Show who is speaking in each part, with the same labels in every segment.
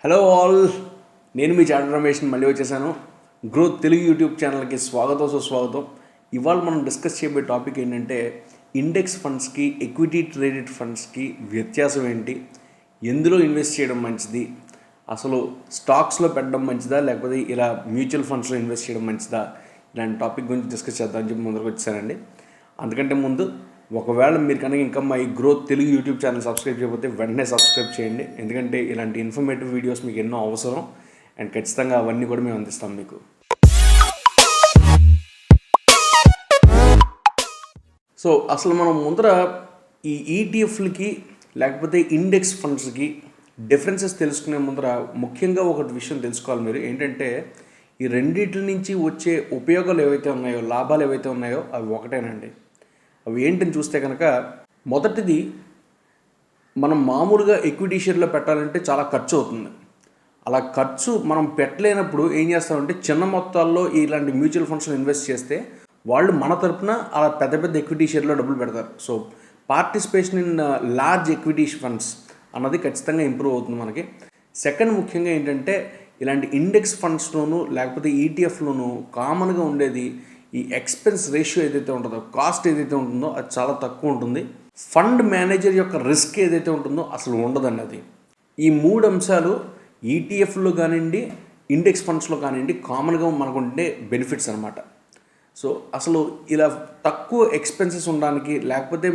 Speaker 1: Hello all, నేను మీ చాట రమేష్ మళ్ళీ వచ్చేసాను. గ్రోత్ తెలుగు యూట్యూబ్ ఛానల్కి స్వాగతం సుస్వాగతం. ఇవాళ మనం డిస్కస్ చేయబోయే టాపిక్ ఏంటంటే ఇండెక్స్ ఫండ్స్కి ఎక్విటీ ట్రేడెడ్ ఫండ్స్కి వ్యత్యాసం ఏంటి, ఎందులో ఇన్వెస్ట్ చేయడం మంచిది, అసలు స్టాక్స్లో పెట్టడం మంచిదా లేకపోతే ఇలా మ్యూచువల్ ఫండ్స్లో ఇన్వెస్ట్ చేయడం మంచిదా, ఇలాంటి టాపిక్ గురించి డిస్కస్ చేద్దామని చెప్పి ముందుకు వచ్చానండి. అందుకంటే ముందు ఒకవేళ మీరు కనుక ఇంకా మా ఈ growth Telugu YouTube channel subscribe చేయకపోతే వెంటనే సబ్స్క్రైబ్ చేయండి. ఎందుకంటే ఇలాంటి ఇన్ఫర్మేటివ్ వీడియోస్ మీకు ఎన్నో అవసరం అండ్ ఖచ్చితంగా అవన్నీ కూడా మేము అందిస్తాం మీకు. సో అసలు మనం ముందర ఈ ఈటీఎఫ్లకి లేకపోతే ఇండెక్స్ ఫండ్స్కి డిఫరెన్సెస్ తెలుసుకునే ముందర ముఖ్యంగా ఒక విషయం తెలుసుకోవాలి మీరు. ఏంటంటే ఈ రెండింటి నుంచి వచ్చే ఉపయోగాలు ఏవైతే ఉన్నాయో, లాభాలు ఏవైతే ఉన్నాయో అవి ఒకటేనండి. అవి ఏంటని చూస్తే కనుక మొదటిది, మనం మామూలుగా ఎక్విటీ షేర్లో పెట్టాలంటే చాలా ఖర్చు అవుతుంది. అలా ఖర్చు మనం పెట్టలేనప్పుడు ఏం చేస్తామంటే చిన్న మొత్తాల్లో ఇలాంటి మ్యూచువల్ ఫండ్స్లో ఇన్వెస్ట్ చేస్తే వాళ్ళు మన తరపున అలా పెద్ద పెద్ద ఎక్విటీ షేర్లో డబ్బులు పెడతారు. So participation in large equity funds అన్నది ఖచ్చితంగా ఇంప్రూవ్ అవుతుంది మనకి. సెకండ్ ముఖ్యంగా ఏంటంటే ఇలాంటి ఇండెక్స్ ఫండ్స్లోనూ లేకపోతే ఈటీఎఫ్లోనూ కామన్గా ఉండేది ఈ ఎక్స్పెన్స్ రేషియో ఏదైతే ఉంటుందో, కాస్ట్ ఏదైతే ఉంటుందో అది చాలా తక్కువ ఉంటుంది. ఫండ్ మేనేజర్ యొక్క రిస్క్ ఏదైతే ఉంటుందో అసలు ఉండదండి అది. ఈ మూడు అంశాలు ఈటీఎఫ్లో కానివ్వండి, ఇండెక్స్ ఫండ్స్లో కానివ్వండి కామన్గా మనకు ఉండే బెనిఫిట్స్ అనమాట. సో అసలు ఇలా తక్కువ ఎక్స్పెన్సెస్ ఉండడానికి లేకపోతే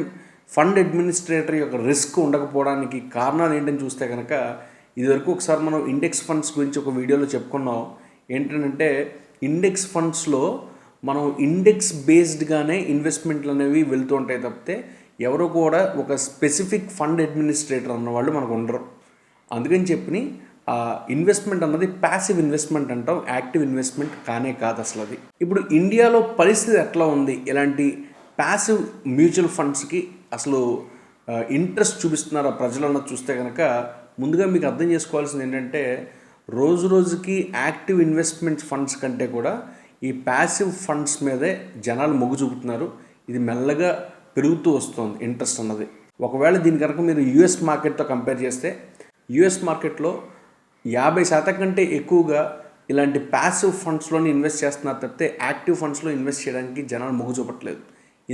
Speaker 1: ఫండ్ అడ్మినిస్ట్రేటర్ యొక్క రిస్క్ ఉండకపోవడానికి కారణాలు ఏంటని చూస్తే కనుక, ఇదివరకు ఒకసారి మనం ఇండెక్స్ ఫండ్స్ గురించి ఒక వీడియోలో చెప్పుకున్నాం. ఏంటంటే ఇండెక్స్ ఫండ్స్లో మనం ఇండెక్స్ బేస్డ్గానే ఇన్వెస్ట్మెంట్లు అనేవి వెళ్తూ ఉంటాయి తప్పితే ఎవరో కూడా ఒక స్పెసిఫిక్ ఫండ్ అడ్మినిస్ట్రేటర్ అన్నవాళ్ళు మనకు ఉండరు. అందుకని చెప్పి ఆ ఇన్వెస్ట్మెంట్ అన్నది ప్యాసివ్ ఇన్వెస్ట్మెంట్ అంటాం, యాక్టివ్ ఇన్వెస్ట్మెంట్ కానే కాదు అసలు అది. ఇప్పుడు ఇండియాలో పరిస్థితి ఎట్లా ఉంది, ఇలాంటి ప్యాసివ్ మ్యూచువల్ ఫండ్స్కి అసలు ఇంట్రెస్ట్ చూపిస్తున్నారా ప్రజలు అన్నది చూస్తే కనుక, ముందుగా మీకు అర్థం చేసుకోవాల్సింది ఏంటంటే రోజు రోజుకి యాక్టివ్ ఇన్వెస్ట్మెంట్ ఫండ్స్ కంటే కూడా ఈ ప్యాసివ్ ఫండ్స్ మీదే జనాలు మొగ్గు చూపుతున్నారు. ఇది మెల్లగా పెరుగుతూ వస్తుంది ఇంట్రెస్ట్ అన్నది. ఒకవేళ దీని కనుక మీరు యూఎస్ మార్కెట్తో కంపేర్ చేస్తే, యూఎస్ మార్కెట్లో 50% కంటే ఎక్కువగా ఇలాంటి ప్యాసివ్ ఫండ్స్లోనే ఇన్వెస్ట్ చేస్తున్నారు తప్పితే యాక్టివ్ ఫండ్స్లో ఇన్వెస్ట్ చేయడానికి జనాలు మొగ్గు చూపట్లేదు.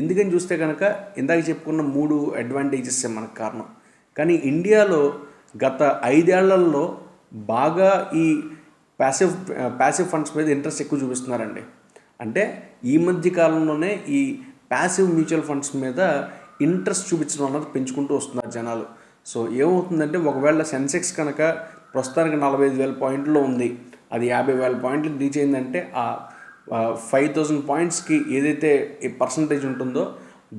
Speaker 1: ఎందుకని చూస్తే కనుక ఇందాక చెప్పుకున్న 3 అడ్వాంటేజెస్ మనకు కారణం. కానీ ఇండియాలో గత 5 ఏళ్లలో బాగా ఈ ప్యాసివ్ ఫండ్స్ మీద ఇంట్రెస్ట్ ఎక్కువ చూపిస్తున్నారండి. అంటే ఈ మధ్య కాలంలోనే ఈ ప్యాసివ్ మ్యూచువల్ ఫండ్స్ మీద ఇంట్రెస్ట్ చూపించడం అన్నది పెంచుకుంటూ వస్తున్నారు జనాలు. సో ఏమవుతుందంటే ఒకవేళ సెన్సెక్స్ కనుక ప్రస్తుతానికి 45,000 పాయింట్లో ఉంది, అది 50,000 పాయింట్లు రీచ్ అయిందంటే ఆ 5,000 పాయింట్స్కి ఏదైతే ఈ పర్సంటేజ్ ఉంటుందో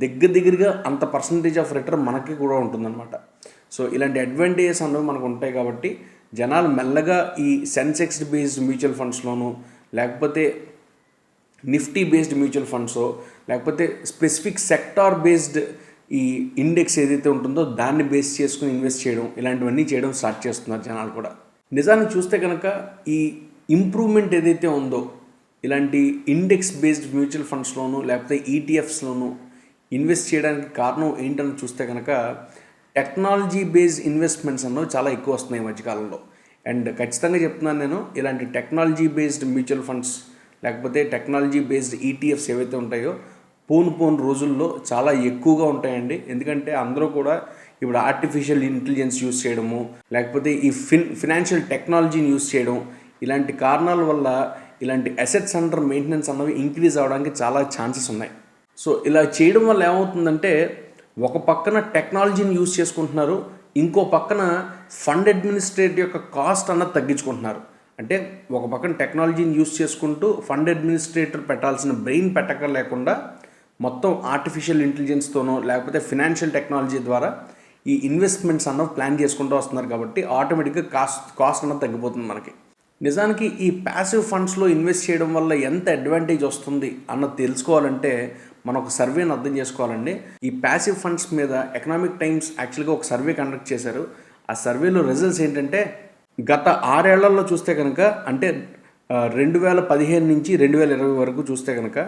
Speaker 1: దగ్గరగా అంత పర్సంటేజ్ ఆఫ్ రిటర్న్ మనకి కూడా ఉంటుందన్నమాట. సో ఇలాంటి అడ్వాంటేజెస్ అన్నవి మనకు ఉంటాయి కాబట్టి జనాలు మెల్లగా ఈ సెన్సెక్స్ బేస్డ్ మ్యూచువల్ ఫండ్స్లోనూ లేకపోతే నిఫ్టీ బేస్డ్ మ్యూచువల్ ఫండ్స్ లేకపోతే స్పెసిఫిక్ సెక్టార్ బేస్డ్ ఈ ఇండెక్స్ ఏదైతే ఉంటుందో దాన్ని బేస్ చేసుకుని ఇన్వెస్ట్ చేయడం, ఇలాంటివన్నీ చేయడం స్టార్ట్ చేస్తున్నారు జనాలు కూడా. నిజానికి చూస్తే కనుక ఈ ఇంప్రూవ్మెంట్ ఏదైతే ఉందో ఇలాంటి ఇండెక్స్ బేస్డ్ మ్యూచువల్ ఫండ్స్లోనూ లేకపోతే ఈటీఎఫ్స్లోనూ ఇన్వెస్ట్ చేయడానికి కారణం ఏంటని చూస్తే కనుక టెక్నాలజీ బేస్డ్ ఇన్వెస్ట్మెంట్స్ అన్నవి చాలా ఎక్కువ వస్తున్నాయి ఈ మధ్యకాలంలో. అండ్ ఖచ్చితంగా చెప్తున్నాను నేను, ఇలాంటి టెక్నాలజీ బేస్డ్ మ్యూచువల్ ఫండ్స్ లేకపోతే టెక్నాలజీ బేస్డ్ ఈటీఎఫ్స్ ఏవైతే ఉంటాయో పోను రోజుల్లో చాలా ఎక్కువగా ఉంటాయండి. ఎందుకంటే అందరూ కూడా ఇప్పుడు ఆర్టిఫిషియల్ ఇంటెలిజెన్స్ యూస్ చేయడము లేకపోతే ఈ ఫినాన్షియల్ టెక్నాలజీని యూస్ చేయడం, ఇలాంటి కారణాల వల్ల ఇలాంటి అసెట్స్ అండర్ మెయింటెనెన్స్ అన్నవి ఇంక్రీజ్ అవ్వడానికి చాలా ఛాన్సెస్ ఉన్నాయి. సో ఇలా చేయడం వల్ల ఏమవుతుందంటే ఒక పక్కన టెక్నాలజీని యూస్ చేసుకుంటున్నారు, ఇంకో పక్కన ఫండ్ అడ్మినిస్ట్రేటర్ యొక్క కాస్ట్ అన్నది తగ్గించుకుంటున్నారు. అంటే ఒక పక్కన టెక్నాలజీని యూస్ చేసుకుంటూ ఫండ్ అడ్మినిస్ట్రేటర్ పెట్టాల్సిన బ్రెయిన్ పెట్టక లేకుండా మొత్తం ఆర్టిఫిషియల్ ఇంటెలిజెన్స్తోనో లేకపోతే ఫినాన్షియల్ టెక్నాలజీ ద్వారా ఈ ఇన్వెస్ట్మెంట్స్ అన్నవి ప్లాన్ చేసుకుంటూ వస్తున్నారు కాబట్టి ఆటోమేటిక్గా కాస్ట్ అన్నది తగ్గిపోతుంది మనకి. నిజానికి ఈ ప్యాసివ్ ఫండ్స్లో ఇన్వెస్ట్ చేయడం వల్ల ఎంత అడ్వాంటేజ్ వస్తుంది అన్నది తెలుసుకోవాలంటే మనం ఒక సర్వేని అర్థం చేసుకోవాలండి. ఈ ప్యాసివ్ ఫండ్స్ మీద ఎకనామిక్ టైమ్స్ యాక్చువల్గా ఒక సర్వే కండక్ట్ చేశారు. ఆ సర్వేలో రిజల్ట్స్ ఏంటంటే గత 6 ఏళ్లలో చూస్తే కనుక, అంటే 2015 నుంచి 2020 వరకు చూస్తే కనుక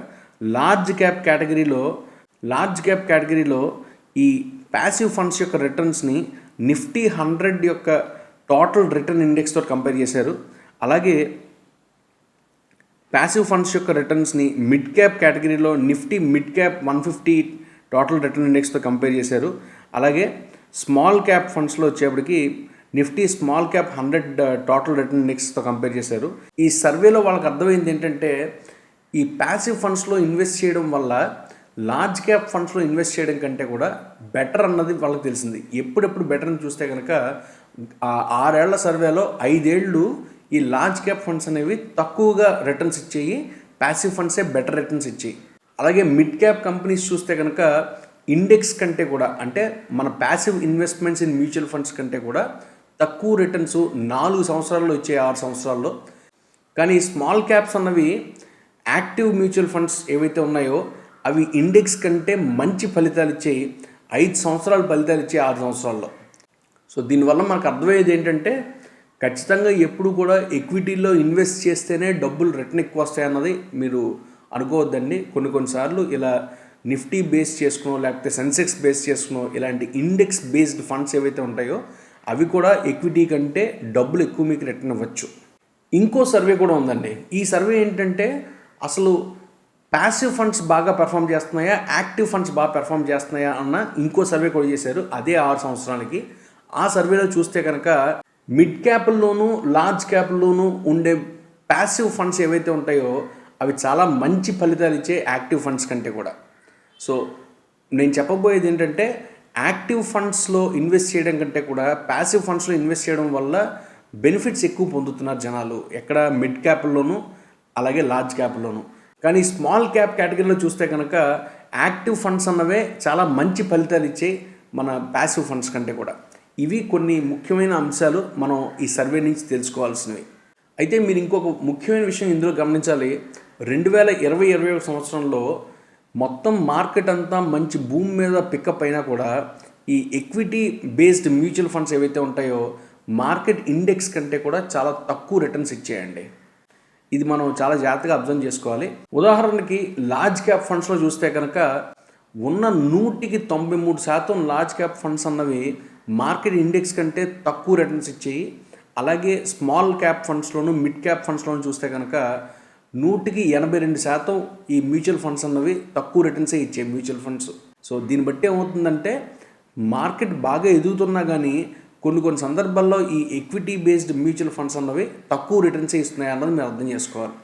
Speaker 1: లార్జ్ క్యాప్ కేటగిరీలో ఈ ప్యాసివ్ ఫండ్స్ యొక్క రిటర్న్స్ని నిఫ్టీ 100 యొక్క టోటల్ రిటర్న్ ఇండెక్స్తో కంపేర్ చేశారు. అలాగే ప్యాసివ్ ఫండ్స్ యొక్క రిటర్న్స్ని మిడ్ క్యాప్ కేటగిరీలో Nifty mid cap 150 total return ఇండెక్స్తో కంపేర్ చేశారు. అలాగే స్మాల్ క్యాప్ ఫండ్స్లో వచ్చేప్పటికి Nifty small cap 100 total return ఇండెక్స్తో కంపేర్ చేశారు. ఈ సర్వేలో వాళ్ళకి అర్థమైంది ఏంటంటే ఈ ప్యాసివ్ ఫండ్స్లో ఇన్వెస్ట్ చేయడం వల్ల లార్జ్ క్యాప్ ఫండ్స్లో ఇన్వెస్ట్ చేయడం కంటే కూడా బెటర్ అన్నది వాళ్ళకి తెలిసింది. ఎప్పుడెప్పుడు బెటర్ అని చూస్తే కనుక 6 ఏళ్ల సర్వేలో 5 ఏళ్ళు ఈ లార్జ్ క్యాప్ ఫండ్స్ అనేవి తక్కువగా రిటర్న్స్ ఇచ్చేయి, ప్యాసివ్ ఫండ్సే బెటర్ రిటర్న్స్ ఇచ్చేయి. అలాగే మిడ్ క్యాప్ కంపెనీస్ చూస్తే కనుక ఇండెక్స్ కంటే కూడా, అంటే మన passive investments in mutual funds కంటే కూడా తక్కువ రిటర్న్స్ 4 సంవత్సరాల్లో ఇచ్చే 6 సంవత్సరాల్లో. కానీ స్మాల్ క్యాప్స్ అన్నవి యాక్టివ్ మ్యూచువల్ ఫండ్స్ ఏవైతే ఉన్నాయో అవి ఇండెక్స్ కంటే మంచి ఫలితాలు ఇచ్చేయి, 5 సంవత్సరాలు ఫలితాలు ఇచ్చే 6 సంవత్సరాల్లో. సో దీనివల్ల మనకు అర్థమయ్యేది ఏంటంటే ఖచ్చితంగా ఎప్పుడు కూడా ఎక్విటీలో ఇన్వెస్ట్ చేస్తేనే డబ్బులు రిటర్న్ ఎక్కువ వస్తాయన్నది మీరు అనుకోవద్దండి. కొన్నిసార్లు ఇలా నిఫ్టీ బేస్ చేసుకునో లేకపోతే సెన్సెక్స్ బేస్ చేసుకునో ఇలాంటి ఇండెక్స్ బేస్డ్ ఫండ్స్ ఏవైతే ఉంటాయో అవి కూడా ఎక్విటీ కంటే డబ్బులు ఎక్కువ మీకు రిటర్న్ ఇవ్వచ్చు. ఇంకో సర్వే కూడా ఉందండి. ఈ సర్వే ఏంటంటే అసలు ప్యాసివ్ ఫండ్స్ బాగా పెర్ఫామ్ చేస్తున్నాయా, యాక్టివ్ ఫండ్స్ బాగా పెర్ఫామ్ చేస్తున్నాయా అన్న ఇంకో సర్వే కూడా చేశారు. అదే 6 సంవత్సరాలకి. ఆ సర్వేలో చూస్తే కనుక మిడ్ క్యాప్ల్లోనూ లార్జ్ క్యాప్ల్లోనూ ఉండే ప్యాసివ్ ఫండ్స్ ఏవైతే ఉంటాయో అవి చాలా మంచి ఫలితాలు ఇచ్చే యాక్టివ్ ఫండ్స్ కంటే కూడా. సో నేను చెప్పబోయేది ఏంటంటే యాక్టివ్ ఫండ్స్లో ఇన్వెస్ట్ చేయడం కంటే కూడా ప్యాసివ్ ఫండ్స్లో ఇన్వెస్ట్ చేయడం వల్ల బెనిఫిట్స్ ఎక్కువ పొందుతున్నారు జనాలు, ఎక్కడ మిడ్ క్యాప్ల్లోనూ అలాగే లార్జ్ క్యాప్ల్లోనూ. కానీ స్మాల్ క్యాప్ కేటగిరీలో చూస్తే కనుక యాక్టివ్ ఫండ్స్ అన్నవే చాలా మంచి ఫలితాలు ఇచ్చే మన ప్యాసివ్ ఫండ్స్ కంటే కూడా. ఇవి కొన్ని ముఖ్యమైన అంశాలు మనం ఈ సర్వే నుంచి తెలుసుకోవాల్సినవి. అయితే మీరు ఇంకొక ముఖ్యమైన విషయం ఇందులో గమనించాలి. 2020-21 సంవత్సరంలో మొత్తం మార్కెట్ అంతా మంచి భూమి మీద పికప్ అయినా కూడా ఈ ఎక్విటీ బేస్డ్ మ్యూచువల్ ఫండ్స్ ఏవైతే ఉంటాయో మార్కెట్ ఇండెక్స్ కంటే కూడా చాలా తక్కువ రిటర్న్స్ ఇచ్చేయండి. ఇది మనం చాలా జాగ్రత్తగా అబ్జర్వ్ చేసుకోవాలి. ఉదాహరణకి లార్జ్ క్యాప్ ఫండ్స్లో చూస్తే కనుక ఉన్న 193% లార్జ్ క్యాప్ ఫండ్స్ అన్నవి మార్కెట్ ఇండెక్స్ కంటే తక్కువ రిటర్న్స్ ఇచ్చేయి. అలాగే స్మాల్ క్యాప్ ఫండ్స్లోను మిడ్ క్యాప్ ఫండ్స్లోను చూస్తే కనుక 182% ఈ మ్యూచువల్ ఫండ్స్ అన్నవి తక్కువ రిటర్న్సే ఇచ్చాయి మ్యూచువల్ ఫండ్స్. సో దీన్ని బట్టి ఏమవుతుందంటే మార్కెట్ బాగా ఎదుగుతున్నా కానీ కొన్ని సందర్భాల్లో ఈ ఎక్విటీ బేస్డ్ మ్యూచువల్ ఫండ్స్ అన్నవి తక్కువ రిటర్న్సే ఇస్తున్నాయి అన్నది మీరు అర్థం చేసుకోవాలి.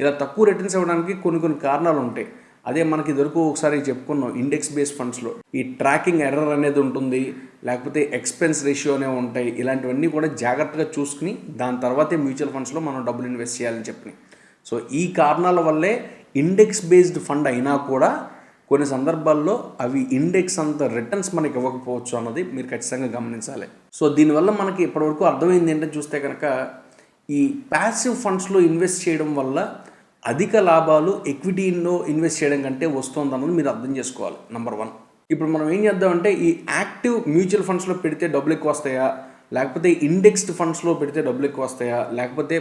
Speaker 1: ఇలా తక్కువ రిటర్న్స్ ఇవ్వడానికి కొన్ని కారణాలు ఉంటాయి. అదే మనకి ఇదివరకు ఒకసారి చెప్పుకున్నాం, ఇండెక్స్ బేస్డ్ ఫండ్స్లో ఈ ట్రాకింగ్ ఎర్రర్ అనేది ఉంటుంది, లేకపోతే ఎక్స్పెన్స్ రేషియో అనేవి ఉంటాయి. ఇలాంటివన్నీ కూడా జాగ్రత్తగా చూసుకుని దాని తర్వాతే మ్యూచువల్ ఫండ్స్లో మనం డబ్బులు ఇన్వెస్ట్ చేయాలని చెప్పి. సో ఈ కారణాల వల్లే ఇండెక్స్ బేస్డ్ ఫండ్ అయినా కూడా కొన్ని సందర్భాల్లో అవి ఇండెక్స్ అంత రిటర్న్స్ మనకి ఇవ్వకపోవచ్చు అన్నది మీరు ఖచ్చితంగా గమనించాలి. సో దీనివల్ల మనకి ఇప్పటివరకు అర్థమైంది ఏంటంటే చూస్తే కనుక ఈ ప్యాసివ్ ఫండ్స్లో ఇన్వెస్ట్ చేయడం వల్ల అధిక లాభాలు ఎక్విటీలో ఇన్వెస్ట్ చేయడం కంటే వస్తుందన్నది మీరు అర్థం చేసుకోవాలి. నెంబర్ 1. ఇప్పుడు మనం ఏం చేద్దామంటే ఈ యాక్టివ్ మ్యూచువల్ ఫండ్స్లో పెడితే డబ్బులు ఎక్కువ వస్తాయా, లేకపోతే ఇండెక్స్డ్ ఫండ్స్లో పెడితే డబ్బులు ఎక్కువ వస్తాయా, లేకపోతే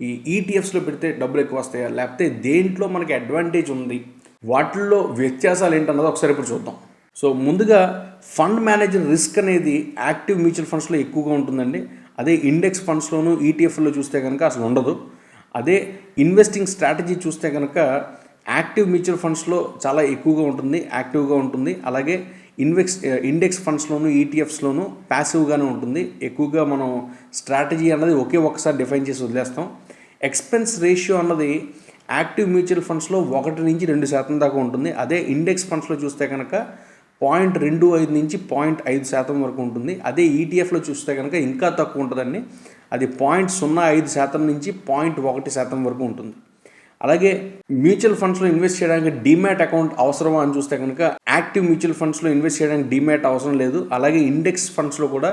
Speaker 1: ఈ ఈటీఎఫ్స్లో పెడితే డబ్బులు ఎక్కువ వస్తాయా, లేకపోతే దేంట్లో మనకి అడ్వాంటేజ్ ఉంది, వాటిల్లో వ్యత్యాసాలు ఏంటన్నది ఒకసారి ఇప్పుడు చూద్దాం. సో ముందుగా ఫండ్ మేనేజర్ రిస్క్ అనేది యాక్టివ్ మ్యూచువల్ ఫండ్స్లో ఎక్కువగా ఉంటుందండి. అదే ఇండెక్స్ ఫండ్స్లోను ఈటీఎఫ్లో చూస్తే కనుక అసలు ఉండదు. అదే ఇన్వెస్టింగ్ స్ట్రాటజీ చూస్తే కనుక యాక్టివ్ మ్యూచువల్ ఫండ్స్లో చాలా ఎక్కువగా ఉంటుంది, యాక్టివ్గా ఉంటుంది. అలాగే ఇండెక్స్ ఫండ్స్లోను ఈటీఎఫ్స్లోను ప్యాసివ్గానే ఉంటుంది. ఎక్కువగా మనం స్ట్రాటజీ అన్నది ఒక్కసారి డిఫైన్ చేసి వదిలేస్తాం. ఎక్స్పెన్స్ రేషియో అన్నది యాక్టివ్ మ్యూచువల్ ఫండ్స్లో 1 నుంచి 2% దాకా ఉంటుంది. అదే ఇండెక్స్ ఫండ్స్లో చూస్తే కనుక 0.25 నుంచి 0.5% వరకు ఉంటుంది. అదే ఈటీఎఫ్లో చూస్తే కనుక ఇంకా తక్కువ ఉంటుందండి. అది 0.05% నుంచి 0.1% వరకు ఉంటుంది. అలాగే మ్యూచువల్ ఫండ్స్లో ఇన్వెస్ట్ చేయడానికి డీమ్యాట్ అకౌంట్ అవసరమా అని చూస్తే కనుక యాక్టివ్ మ్యూచువల్ ఫండ్స్లో ఇన్వెస్ట్ చేయడానికి డీమ్యాట్ అవసరం లేదు. అలాగే ఇండెక్స్ ఫండ్స్లో కూడా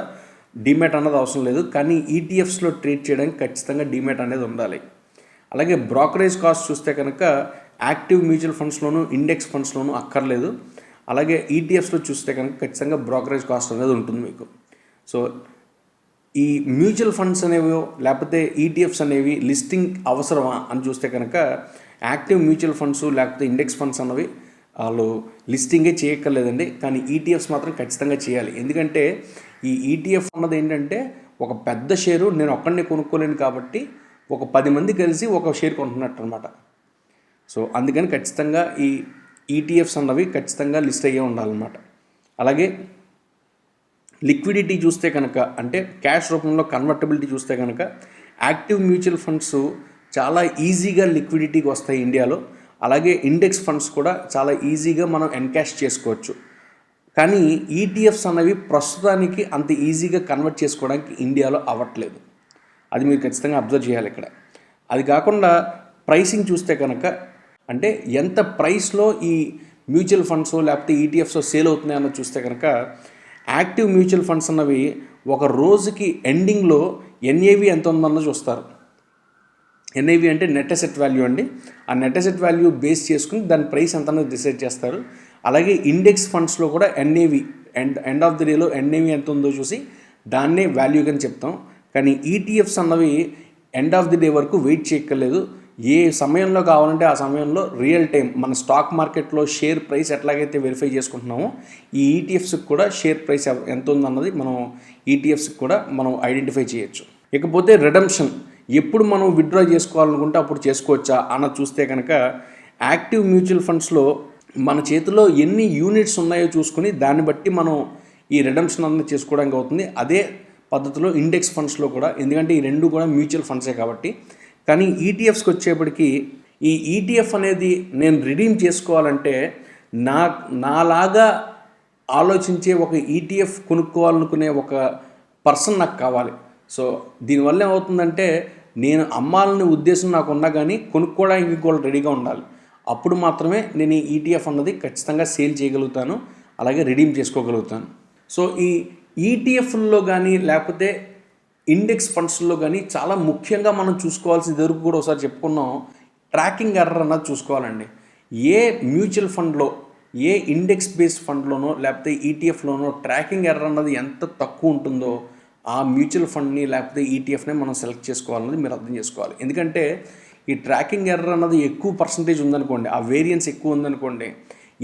Speaker 1: డీమ్యాట్ అన్నది అవసరం లేదు. కానీ ఈటీఎఫ్స్లో ట్రేడ్ చేయడానికి ఖచ్చితంగా డీమ్యాట్ అనేది ఉండాలి. అలాగే బ్రోకరేజ్ కాస్ట్ చూస్తే కనుక యాక్టివ్ మ్యూచువల్ ఫండ్స్లోను ఇండెక్స్ ఫండ్స్లోను అక్కర్లేదు. అలాగే ఈటీఎఫ్స్లో చూస్తే కనుక ఖచ్చితంగా బ్రోకరేజ్ కాస్ట్ అనేది ఉంటుంది మీకు. సో ఈ మ్యూచువల్ ఫండ్స్ అనేవి లేకపోతే ఈటీఎఫ్స్ అనేవి లిస్టింగ్ అవసరమా అని చూస్తే కనుక యాక్టివ్ మ్యూచువల్ ఫండ్స్ లేకపోతే ఇండెక్స్ ఫండ్స్ అన్నవి వాళ్ళు లిస్టింగే చేయక్కర్లేదండి. కానీ ఈటీఎఫ్స్ మాత్రం ఖచ్చితంగా చేయాలి. ఎందుకంటే ఈ ఈటీఎఫ్ అన్నది ఏంటంటే ఒక పెద్ద షేరు నేను ఒక్కడిని కొనుక్కోలేను కాబట్టి ఒక 10 మంది కలిసి ఒక షేర్ కొంటున్నట్టు అనమాట. సో అందుకని ఖచ్చితంగా ఈ ఈటీఎఫ్స్ అన్నవి ఖచ్చితంగా లిస్ట్ అయ్యే ఉండాలన్నమాట. అలాగే లిక్విడిటీ చూస్తే కనుక, అంటే క్యాష్ రూపంలో కన్వర్టబిలిటీ చూస్తే కనుక యాక్టివ్ మ్యూచువల్ ఫండ్స్ చాలా ఈజీగా లిక్విడిటీకి వస్తాయి ఇండియాలో. అలాగే ఇండెక్స్ ఫండ్స్ కూడా చాలా ఈజీగా మనం ఎన్కాష్ చేసుకోవచ్చు. కానీ ఈటీఎఫ్స్ అన్నవి ప్రస్తుతానికి అంత ఈజీగా కన్వర్ట్ చేసుకోవడానికి ఇండియాలో అవ్వట్లేదు. అది మీరు ఖచ్చితంగా అబ్జర్వ్ చేయాలి ఇక్కడ. అది కాకుండా ప్రైసింగ్ చూస్తే కనుక, అంటే ఎంత ప్రైస్లో ఈ మ్యూచువల్ ఫండ్స్ లేకపోతే ఈటీఎఫ్స్ సేల్ అవుతున్నాయన్నది చూస్తే కనుక యాక్టివ్ మ్యూచువల్ ఫండ్స్ అన్నవి ఒక రోజుకి ఎండింగ్లో ఎన్ఏవి ఎంత ఉందన్నది చూస్తారు. ఎన్ఐవి అంటే నెట్ అసెట్ వాల్యూ అండి. ఆ నెట్ అసెట్ వాల్యూ బేస్ చేసుకుని దాని ప్రైస్ ఎంత అనేది డిసైడ్ చేస్తారు. అలాగే ఇండెక్స్ ఫండ్స్లో కూడా ఎన్ఏవి ఎండ్ ఆఫ్ ది డేలో ఎన్ఏవి ఎంత ఉందో చూసి దాన్నే వాల్యూ అని చెప్తాం. కానీ ఈటీఎఫ్స్ అన్నవి ఎండ్ ఆఫ్ ది డే వరకు వెయిట్ చేయక్కర్లేదు. ఏ సమయంలో కావాలంటే ఆ సమయంలో రియల్ టైం మన స్టాక్ మార్కెట్లో షేర్ ప్రైస్ ఎట్లాగైతే వెరిఫై చేసుకుంటున్నామో ఈ ఈటీఎఫ్స్కి కూడా షేర్ ప్రైస్ ఎంత ఉందన్నది మనం ఈటీఎఫ్స్కి కూడా మనం ఐడెంటిఫై చేయొచ్చు. ఇకపోతే రిడమ్షన్ ఎప్పుడు మనం విత్డ్రా చేసుకోవాలనుకుంటే అప్పుడు చేసుకోవచ్చా అన్నది చూస్తే కనుక యాక్టివ్ మ్యూచువల్ ఫండ్స్లో మన చేతిలో ఎన్ని యూనిట్స్ ఉన్నాయో చూసుకుని దాన్ని బట్టి మనం ఈ రిడమ్షన్ అన్నది చేసుకోవడానికి అవుతుంది. అదే పద్ధతిలో ఇండెక్స్ ఫండ్స్లో కూడా, ఎందుకంటే ఈ రెండు కూడా మ్యూచువల్ ఫండ్సే కాబట్టి. కానీ ఈటీఎఫ్స్కి వచ్చేప్పటికి ఈ ఈటీఎఫ్ అనేది నేను రిడీమ్ చేసుకోవాలంటే నాలాగా ఆలోచించే ఒక ఈటీఎఫ్ కొనుక్కోవాలనుకునే ఒక పర్సన్ నాకు కావాలి. సో దీనివల్ల ఏమవుతుందంటే నేను అమ్మాలనే ఉద్దేశం నాకు ఉన్నా కానీ కొనుక్కోవడానికి ఇంకోళ్ళు రెడీగా ఉండాలి. అప్పుడు మాత్రమే నేను ఈ ఈటీఎఫ్ అన్నది ఖచ్చితంగా సేల్ చేయగలుగుతాను, అలాగే రిడీమ్ చేసుకోగలుగుతాను. సో ఈ ఈటీఎఫ్ల్లో కానీ లేకపోతే ఇండెక్స్ ఫండ్స్లో కానీ చాలా ముఖ్యంగా మనం చూసుకోవాల్సిన ఇదివరకు కూడా ఒకసారి చెప్పుకున్నాం, ట్రాకింగ్ ఎర్రర్ అన్నది చూసుకోవాలండి. ఏ మ్యూచువల్ ఫండ్లో, ఏ ఇండెక్స్ బేస్డ్ ఫండ్లోనో లేకపోతే ఈటీఎఫ్లోనో ట్రాకింగ్ ఎర్రర్ అన్నది ఎంత తక్కువ ఉంటుందో ఆ మ్యూచువల్ ఫండ్ని లేకపోతే ఈటీఎఫ్ని మనం సెలెక్ట్ చేసుకోవాలన్నది మీరు అర్థం చేసుకోవాలి. ఎందుకంటే ఈ ట్రాకింగ్ ఎర్రర్ అన్నది ఎక్కువ పర్సంటేజ్ ఉందనుకోండి, ఆ వేరియన్స్ ఎక్కువ ఉందనుకోండి,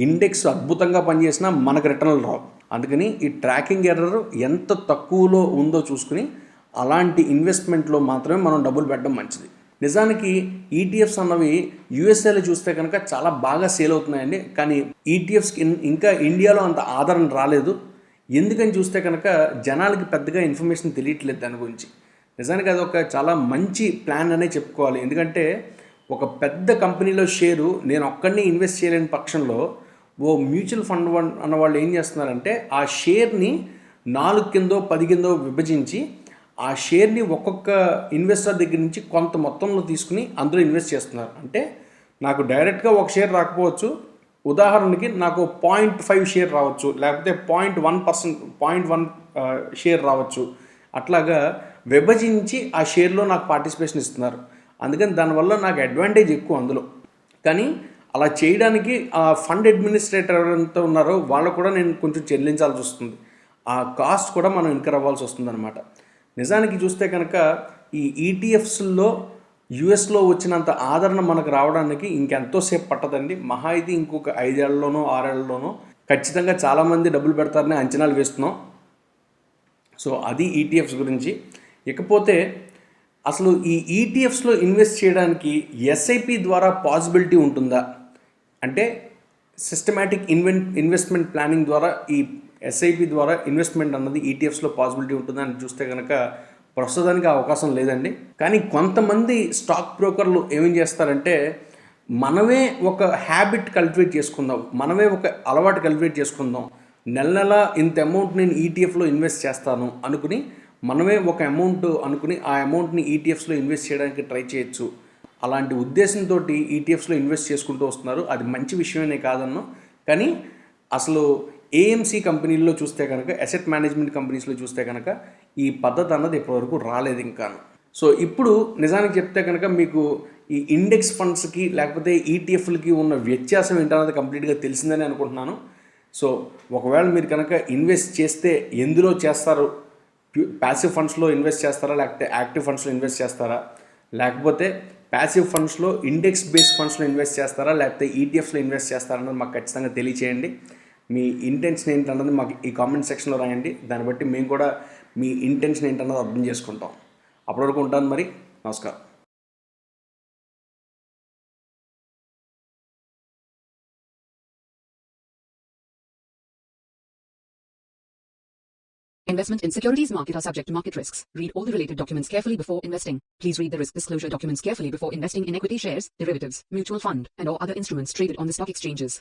Speaker 1: ఇండెక్స్ అద్భుతంగా పనిచేసినా మనకు రిటర్న్లు రావు. అందుకని ఈ ట్రాకింగ్ ఎర్రర్ ఎంత తక్కువలో ఉందో చూసుకుని అలాంటి ఇన్వెస్ట్మెంట్లో మాత్రమే మనం డబ్బులు పెట్టడం మంచిది. నిజానికి ఈటీఎఫ్స్ అన్నవి యూఎస్ఏలో చూస్తే కనుక చాలా బాగా సేల్ అవుతున్నాయండి. కానీ ఈటీఎఫ్స్కి ఇంకా ఇండియాలో అంత ఆదరణ రాలేదు. ఎందుకని చూస్తే కనుక జనాలకి పెద్దగా ఇన్ఫర్మేషన్ తెలియట్లేదు దాని గురించి. నిజానికి అది ఒక చాలా మంచి ప్లాన్ అనే చెప్పుకోవాలి. ఎందుకంటే ఒక పెద్ద కంపెనీలో షేరు నేను ఒక్కడిని ఇన్వెస్ట్ చేయలేని పక్షంలో ఓ మ్యూచువల్ ఫండ్ అన్న వాళ్ళు ఏం చేస్తున్నారంటే ఆ షేర్ని 4 కిందో 10 కిందో విభజించి ఆ షేర్ని ఒక్కొక్క ఇన్వెస్టర్ దగ్గర నుంచి కొంత మొత్తంలో తీసుకుని అందులో ఇన్వెస్ట్ చేస్తున్నారు. అంటే నాకు డైరెక్ట్గా ఒక షేర్ రాకపోవచ్చు, ఉదాహరణకి నాకు 0.5 షేర్ రావచ్చు, లేకపోతే 0.1 షేర్ రావచ్చు. అట్లాగా విభజించి ఆ షేర్లో నాకు పార్టిసిపేషన్ ఇస్తున్నారు. అందుకని దానివల్ల నాకు అడ్వాంటేజ్ ఎక్కువ అందులో. కానీ అలా చేయడానికి ఆ ఫండ్ అడ్మినిస్ట్రేటర్ ఎవరైతే ఉన్నారో వాళ్ళు కూడా నేను కొంచెం చెల్లించాల్సి వస్తుంది. ఆ కాస్ట్ కూడా మనం ఇన్కర్ అవ్వాల్సి వస్తుంది అనమాట. నిజానికి చూస్తే కనుక ఈ ఈటీఎఫ్స్లో యూఎస్లో వచ్చినంత ఆదరణ మనకు రావడానికి ఇంకెంతోసేపు పట్టదండి. మహా అయితే ఇంకొక 5 ఏళ్లలోనో 6 ఏళ్లలోనో ఖచ్చితంగా చాలామంది డబ్బులు పెడతారని అంచనాలు వేస్తున్నాం. సో అది ఈటీఎఫ్స్ గురించి. ఇకపోతే అసలు ఈ ఈటీఎఫ్స్లో ఇన్వెస్ట్ చేయడానికి ఎస్ఐపి ద్వారా పాసిబిలిటీ ఉంటుందా అంటే సిస్టమాటిక్ ఇన్వెస్ట్మెంట్ ప్లానింగ్ ద్వారా ఈ ఎస్ఐపి ద్వారా ఇన్వెస్ట్మెంట్ అన్నది ఈటీఎఫ్స్లో పాసిబిలిటీ ఉంటుందా అని చూస్తే కనుక ప్రస్తుతానికి అవకాశం లేదండి. కానీ కొంతమంది స్టాక్ బ్రోకర్లు ఏమేం చేస్తారంటే మనమే ఒక హ్యాబిట్ కల్టివేట్ చేసుకుందాం, మనమే ఒక అలవాటు కల్టివేట్ చేసుకుందాం, నెల ఇంత అమౌంట్ నేను ఈటీఎఫ్లో ఇన్వెస్ట్ చేస్తాను అనుకుని మనమే ఒక అమౌంట్ అనుకుని ఆ అమౌంట్ని ఈటీఎఫ్స్లో ఇన్వెస్ట్ చేయడానికి ట్రై చేయొచ్చు. అలాంటి ఉద్దేశంతో ఈటీఎఫ్స్లో ఇన్వెస్ట్ చేసుకుంటూ వస్తున్నారు. అది మంచి విషయమే కాదన్నా. కానీ అసలు ఏఎంసీ కంపెనీల్లో చూస్తే కనుక, అసెట్ మేనేజ్మెంట్ కంపెనీస్లో చూస్తే కనుక ఈ పద్ధతి అన్నది ఇప్పటివరకు రాలేదు ఇంకాను. సో ఇప్పుడు నిజానికి చెప్తే కనుక మీకు ఈ ఇండెక్స్ ఫండ్స్కి లేకపోతే ఈటీఎఫ్లకి ఉన్న వ్యత్యాసం ఏంటన్నది కంప్లీట్గా తెలిసిందని అనుకుంటున్నాను. సో ఒకవేళ మీరు కనుక ఇన్వెస్ట్ చేస్తే ఎందులో చేస్తారు, ప్యాసివ్ ఫండ్స్లో ఇన్వెస్ట్ చేస్తారా లేకపోతే యాక్టివ్ ఫండ్స్లో ఇన్వెస్ట్ చేస్తారా, లేకపోతే ప్యాసివ్ ఫండ్స్లో ఇండెక్స్ బేస్డ్ ఫండ్స్లో ఇన్వెస్ట్ చేస్తారా లేకపోతే ఈటీఎఫ్స్లో ఇన్వెస్ట్ చేస్తారా అన్నది మాకు ఖచ్చితంగా తెలియచేయండి. మీ ఇంటెన్షన్ ఏంటన్నది మాకు ఈ కామెంట్ సెక్షన్లో రాయండి. దాన్ని బట్టి మేము కూడా మీ ఇంటెన్షన్ ఏంటన్నది అర్థం చేసుకుంటాం. అప్పటివరకు ఉంటాను మరి. నమస్కారం.
Speaker 2: Investment in securities market are subject to market risks. Read all the related documents carefully before investing. Please read the risk disclosure documents carefully before investing in equity shares, derivatives, mutual fund, and or other instruments traded on the stock exchanges.